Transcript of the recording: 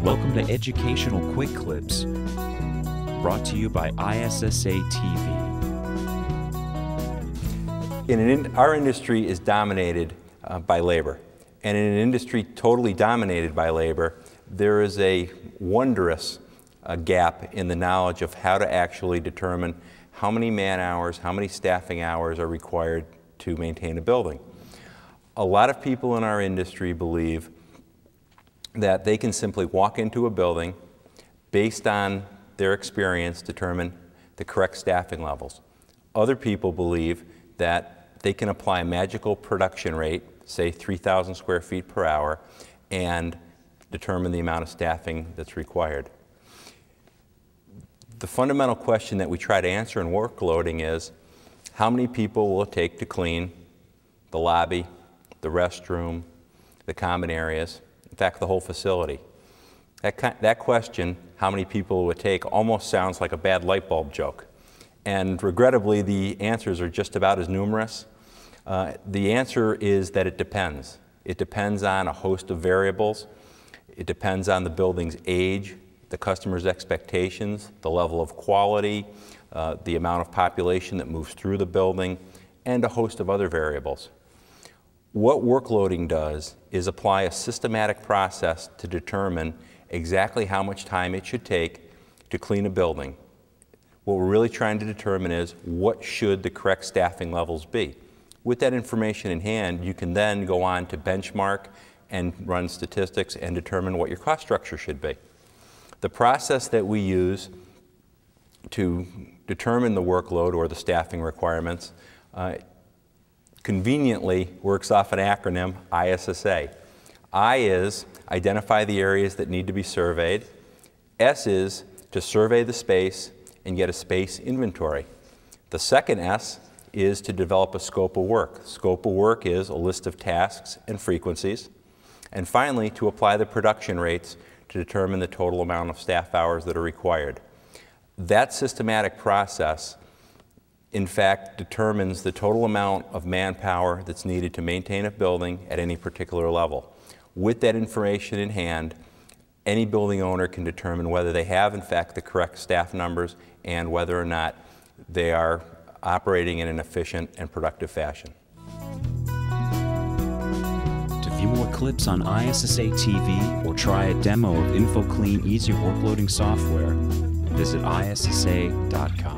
Welcome to Educational Quick Clips, brought to you by ISSA TV. Our industry is dominated by labor. And in an industry totally dominated by labor, there is a wondrous gap in the knowledge of how to actually determine how many man hours, how many staffing hours are required to maintain a building. A lot of people in our industry believe that they can simply walk into a building, based on their experience, determine the correct staffing levels. Other people believe that they can apply a magical production rate, say 3,000 square feet per hour, and determine the amount of staffing that's required. The fundamental question that we try to answer in workloading is, how many people will it take to clean the lobby, the restroom, the common areas, in fact, the whole facility? That question, how many people will it take, almost sounds like a bad light bulb joke. And regrettably, the answers are just about as numerous. The answer is that it depends. It depends on a host of variables. It depends on the building's age, the customer's expectations, the level of quality, the amount of population that moves through the building, and a host of other variables. What workloading does is apply a systematic process to determine exactly how much time it should take to clean a building. What we're really trying to determine is, what should the correct staffing levels be? With that information in hand, you can then go on to benchmark and run statistics and determine what your cost structure should be. The process that we use to determine the workload or the staffing requirements conveniently works off an acronym, ISSA. I is identify the areas that need to be surveyed. S is to survey the space and get a space inventory. The second S is to develop a scope of work. Scope of work is a list of tasks and frequencies. And finally, to apply the production rates to determine the total amount of staff hours that are required. That systematic process, in fact, determines the total amount of manpower that's needed to maintain a building at any particular level. With that information in hand, any building owner can determine whether they have, in fact, the correct staff numbers and whether or not they are operating in an efficient and productive fashion. To view more clips on ISSA TV or try a demo of InfoClean Easy Workloading software, visit ISSA.com.